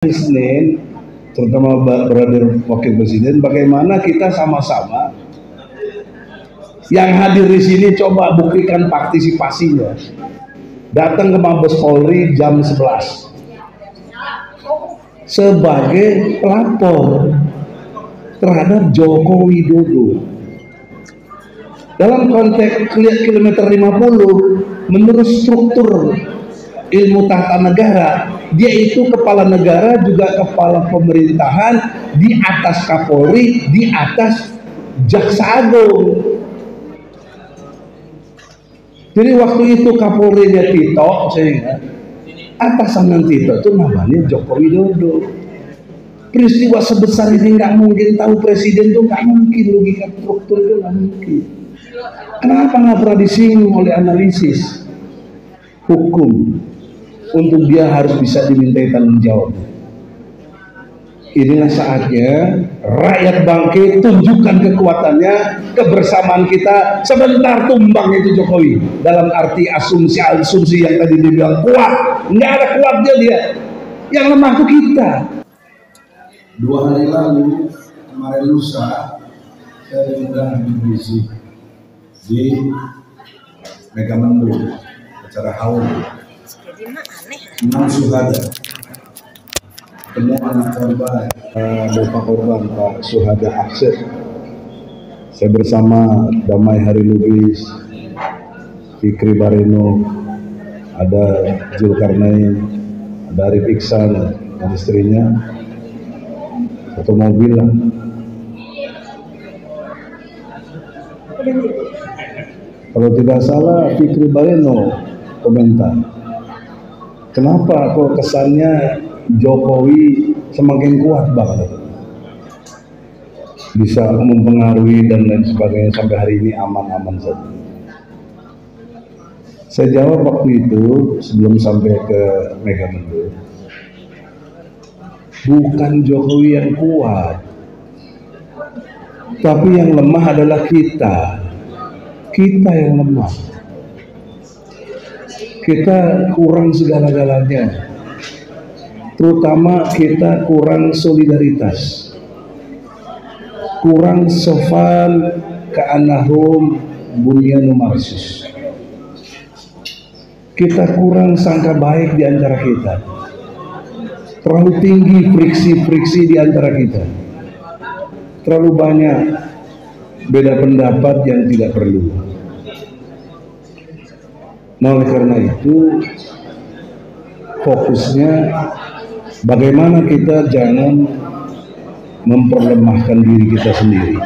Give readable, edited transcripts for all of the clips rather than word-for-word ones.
Senin, terutama brother wakil presiden, bagaimana kita sama-sama yang hadir di sini coba buktikan partisipasinya. Datang ke Mabes Polri jam 11 sebagai pelapor terhadap Joko Widodo. Dalam konteks kilometer 50, menurut struktur ilmu tata negara, dia itu kepala negara juga kepala pemerintahan, di atas Kapolri, di atas Jaksa Agung. Jadi waktu itu Kapolrinya Tito, sehingga atasan Tito itu namanya Joko Widodo. Peristiwa sebesar ini nggak mungkin tahu presiden itu, nggak mungkin, logika struktur itu nggak mungkin. Kenapa nggak pernah disinggung oleh analisis hukum untuk dia harus bisa dimintai tanggung jawab? Inilah saatnya rakyat bangkit, tunjukkan kekuatannya, kebersamaan kita. Sebentar tumbang itu Jokowi, dalam arti asumsi yang tadi dibilang kuat, nggak ada kuatnya dia. Yang lemah itu kita. 2 hari lalu, kemarin lusa, saya diundang Habib Rizik di Megamendung, acara haul 6 syuhada. Ketemu anak korban, Bapak korban Pak Syuhada Aksir. Saya bersama Damai Hari Lubis, Fikri Bareno, ada Zulkarnain, ada Arif Iksan dan istrinya, satu mobil lah. Kalau tidak salah Fikri Bareno komentar, kenapa kok kesannya Jokowi semakin kuat banget, bisa mempengaruhi dan lain sebagainya, sampai hari ini aman-aman saja. Saya jawab waktu itu sebelum sampai ke Megamendung, bukan Jokowi yang kuat, tapi yang lemah adalah kita yang lemah. Kita kurang segala-galanya, terutama kita kurang solidaritas, kurang sofan ka'annahum bunyanun marsus. Kita kurang sangka baik di antara kita, terlalu tinggi friksi-friksi di antara kita, terlalu banyak beda pendapat yang tidak perlu. Nah, oleh karena itu fokusnya bagaimana kita jangan memperlemahkan diri kita sendiri,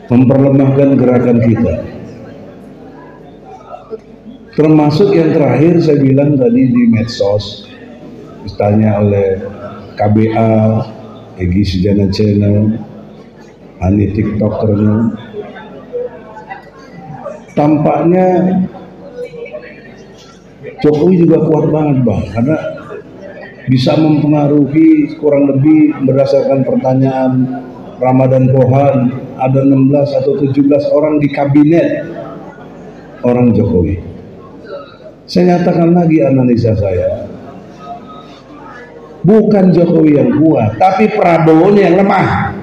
memperlemahkan gerakan kita. Termasuk yang terakhir saya bilang tadi di medsos, ditanya oleh KBA, Egy Sujana Channel, Ani TikTokernya, tampaknya Jokowi juga kuat banget Bang, karena bisa mempengaruhi kurang lebih berdasarkan pertanyaan Ramadan Pohan, ada 16 atau 17 orang di kabinet orang Jokowi. Saya nyatakan lagi analisa saya, bukan Jokowi yang kuat, tapi Prabowo yang lemah.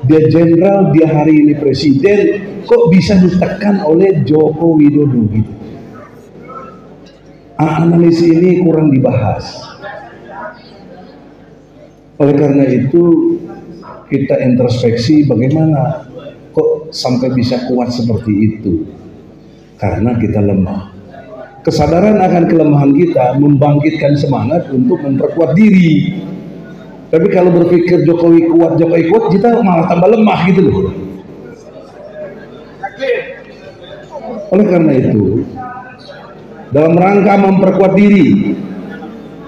Dia jenderal, dia hari ini presiden, kok bisa ditekan oleh Joko Widodo gitu. Analisis ini kurang dibahas. Oleh karena itu kita introspeksi bagaimana kok sampai bisa kuat seperti itu, karena kita lemah. Kesadaran akan kelemahan kita membangkitkan semangat untuk memperkuat diri. Tapi kalau berpikir Jokowi kuat, kita malah tambah lemah gitu loh. Oleh karena itu, dalam rangka memperkuat diri,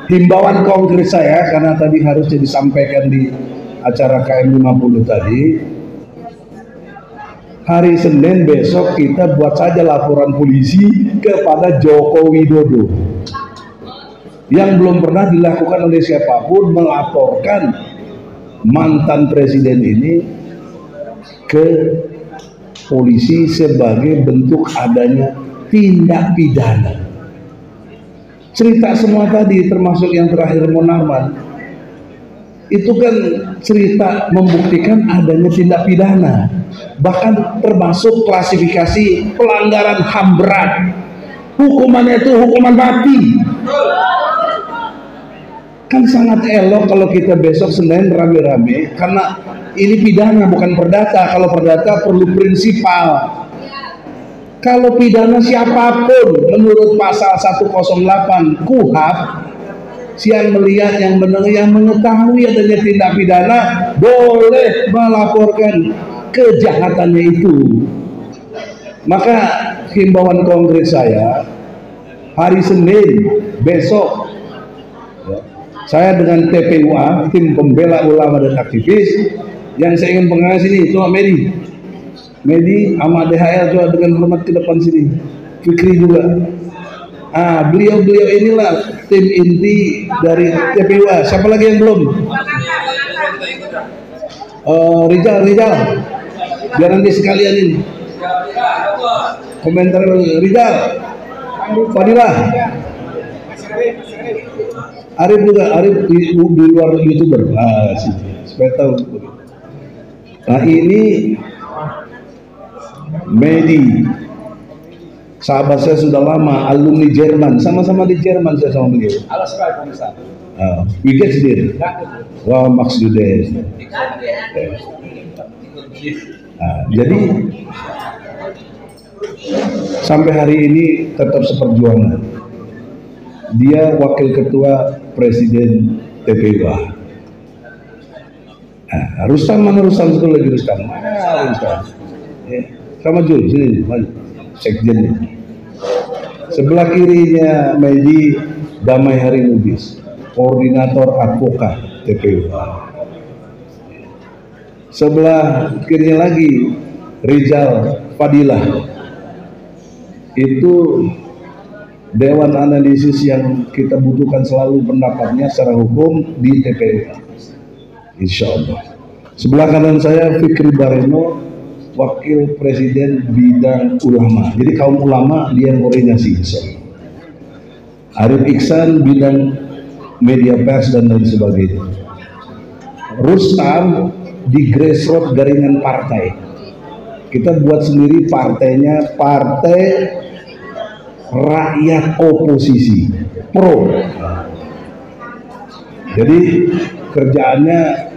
himbauan konkret saya, karena tadi harusnya disampaikan di acara KM50 tadi, hari Senin besok kita buat saja laporan polisi kepada Joko Widodo yang belum pernah dilakukan oleh siapapun, melaporkan mantan presiden ini ke polisi sebagai bentuk adanya tindak pidana. cerita semua tadi, termasuk yang terakhir Munarman, itu kan cerita membuktikan adanya tindak pidana, bahkan termasuk klasifikasi pelanggaran HAM berat. Hukumannya itu hukuman mati. Kan sangat elok kalau kita besok Senin rame-rame, karena ini pidana bukan perdata. Kalau perdata perlu prinsipal. Kalau pidana siapapun menurut pasal 108 KUHP, siang melihat yang mendengar, yang mengetahui adanya tindak pidana boleh melaporkan kejahatannya itu. Maka himbauan kongres saya hari Senin besok, saya dengan TPUA, tim pembela ulama dan aktivis, yang saya ingin pengawas ini, cuma Medi sama DHL juga dengan hormat ke depan sini, Fikri juga. Beliau-beliau inilah tim inti dari TPUA. Siapa lagi yang belum? Rizal, biar nanti sekalian ini komentar. Rizal, Fadilah, Arif juga, Arif di luar YouTuber. Supaya tahu. Nah ini Medi, sahabat saya sudah lama, alumni Jerman, sama-sama di Jerman saya sama beliau. Wie geht's dir? Wah, maksudnya. Jadi sampai hari ini tetap seperjuangan. Dia wakil ketua presiden TPUA. Rustam mana Rustam? Itu lagi Rustam. Rustam. Sama Jul, sini, sekjennya. Sebelah kirinya Medi Damai Hari Lubis, koordinator advokat TPUA. Sebelah kirinya lagi Rizal Fadilah, itu dewan analisis yang kita butuhkan selalu pendapatnya secara hukum di TPUA, insya Allah. Sebelah kanan saya Fikri Bareno, wakil presiden bidang ulama. Jadi kaum ulama dia yang koordinasi. Arif Iksan bidang media pers dan lain sebagainya. Rustam di grassroots jaringan partai. Kita buat sendiri partainya, Partai Rakyat Oposisi Pro. Jadi kerjaannya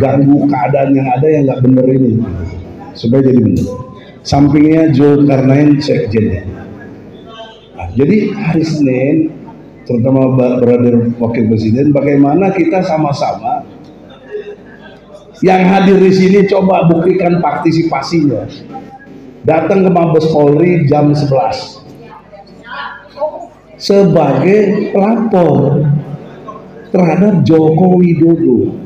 ganggu keadaan yang ada yang nggak bener ini supaya jadi benar. Sampingnya Zulkarnain sekjennya. Jadi hari Senin, terutama brother wakil presiden, bagaimana kita sama-sama yang hadir di sini coba buktikan partisipasinya. Datang ke Mabes Polri jam 11 sebagai pelapor terhadap Joko Widodo.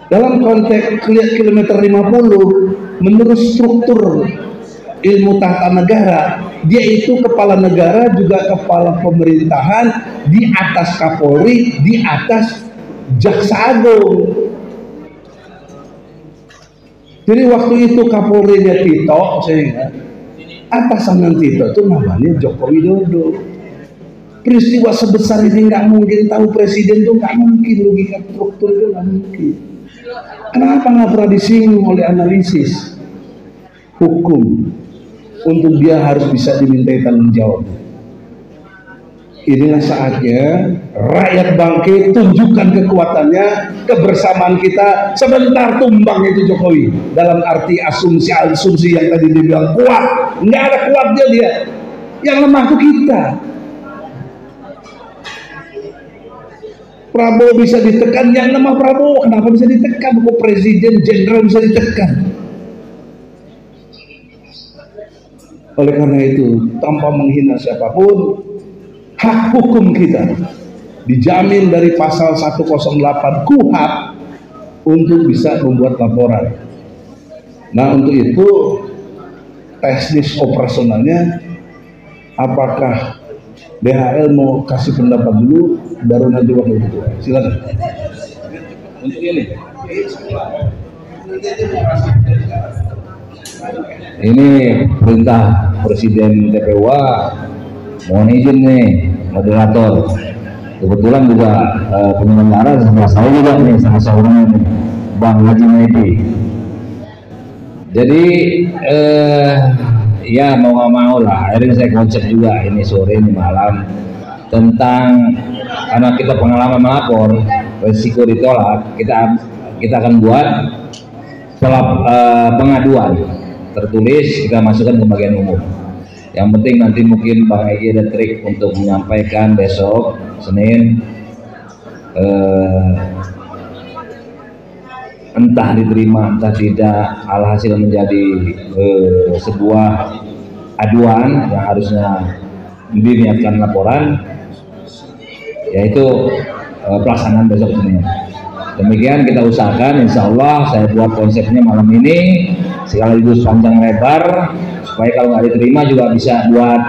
Dalam konteks kilometer 50, menurut struktur ilmu tata negara, dia itu kepala negara juga kepala pemerintahan, di atas Kapolri, di atas Jaksa Agung. Jadi waktu itu Kapolrinya Tito, saya atasan Tito itu namanya Joko Widodo. Peristiwa sebesar ini nggak mungkin tahu presiden itu, nggak mungkin, logika struktur itu nggak mungkin. Kenapa nggak pernah disinggung oleh analisis hukum untuk dia harus bisa dimintai tanggung jawab? Inilah saatnya rakyat bangkit, tunjukkan kekuatannya, kebersamaan kita. Sebentar tumbang itu Jokowi. Dalam arti asumsi yang tadi dibilang kuat, nggak ada kuatnya dia. Yang lemah itu kita. Prabowo bisa ditekan, yang lemah Prabowo. Kenapa bisa ditekan? Kok presiden jenderal bisa ditekan? Oleh karena itu, tanpa menghina siapapun, hak hukum kita dijamin dari pasal 108 KUHP untuk bisa membuat laporan. Nah, untuk itu teknis operasionalnya, apakah DHL mau kasih pendapat dulu, baru nanti wakil ketua. Silakan. Untuk ini. Ini perintah Presiden TPUA mohon izin nih moderator, kebetulan juga penyelenggara sama saya juga nih, sama seorang ini Bang Haji Medi. Jadi ya mau nggak mau lah, akhirnya saya konsep juga ini sore ini malam tentang, karena kita pengalaman melapor resiko ditolak, kita akan buat pengaduan tertulis, kita masukkan ke bagian umum. Yang penting nanti mungkin Bang Egy ada trik untuk menyampaikan besok Senin, entah diterima entah tidak, alhasil menjadi sebuah aduan yang harusnya diniatkan laporan, yaitu pelaksanaan besok Senin. Demikian kita usahakan, insya Allah saya buat konsepnya malam ini sekaligus panjang lebar, supaya kalau nggak diterima juga bisa buat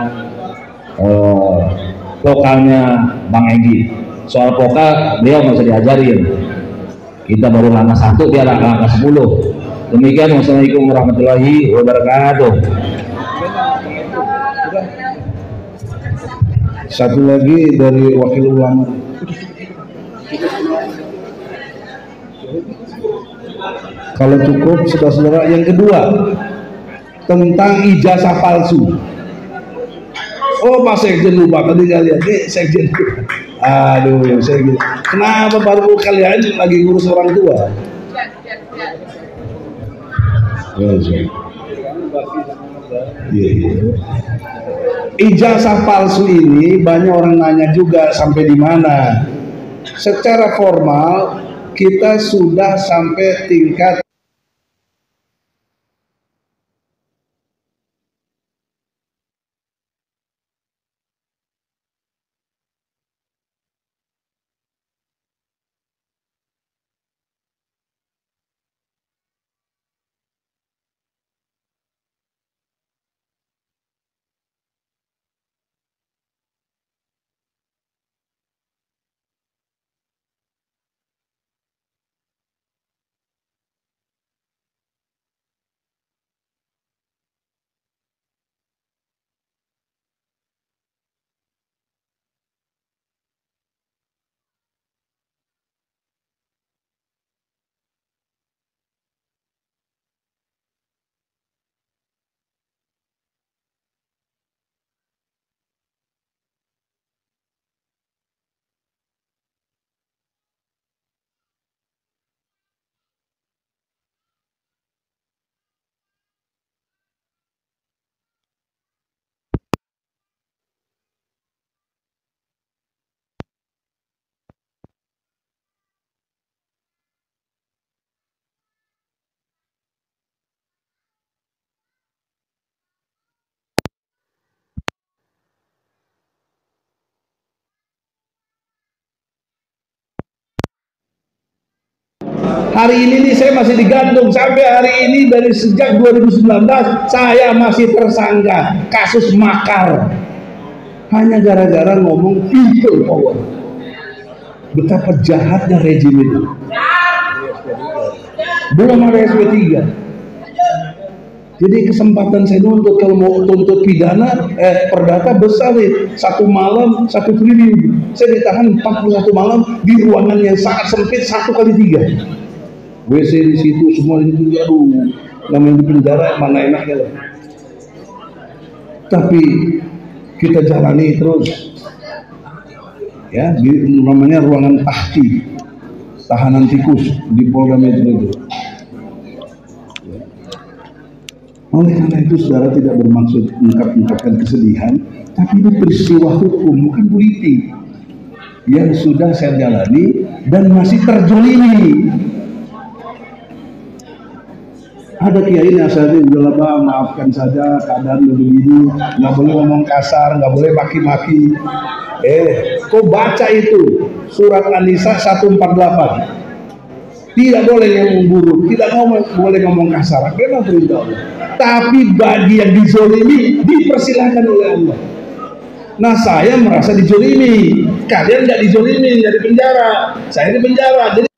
vokalnya Bang Egy. Soal vokal beliau nggak usah diajarin, kita baru langkah 1, dia langkah 10. Demikian, wassalamualaikum warahmatullahi wabarakatuh. Satu lagi dari wakil ulama. Kalau cukup, saudara-saudara. Yang kedua, tentang ijazah palsu. Oh, Pak Sekjen lupa tadi kalian. Sekjen. Aduh, Sekjen. Kenapa baru kalian lagi ngurus orang tua? Ijazah palsu ini banyak orang nanya juga sampai di mana. Secara formal kita sudah sampai tingkat hari ini nih saya masih digantung sampai hari ini. Dari sejak 2019 saya masih tersangka kasus makar hanya gara-gara ngomong people power. Betapa jahatnya rejim itu. Belum ada SP3. Jadi kesempatan saya untuk kalau mau tuntut pidana perdata besar nih, 1 malam 1 triliun. Saya ditahan 41 malam di ruangan yang sangat sempit 1x3. WC di situ semua di situ, aduh, namanya di penjara mana enaknya lah. Tapi kita jalani terus, ya, namanya ruangan tahti, tahanan tikus di Polda Metro itu. Oleh karena itu, saudara, tidak bermaksud mengungkapkan kesedihan, tapi ini peristiwa hukum, bukan politik, yang sudah saya jalani dan masih terzolimi. Ada kiai nasihatin, udahlah Bang, maafkan saja, keadaan begini, nggak boleh ngomong kasar, nggak boleh maki-maki. Kau baca itu surat An-Nisa 148, tidak boleh ngomong buruk, tidak boleh ngomong kasar, memang perintah Allah. Tapi bagi yang dizolimi dipersilahkan oleh Allah. Nah, saya merasa dizolimi, kalian nggak dizolimi, nggak di penjara, saya di penjara. Jadi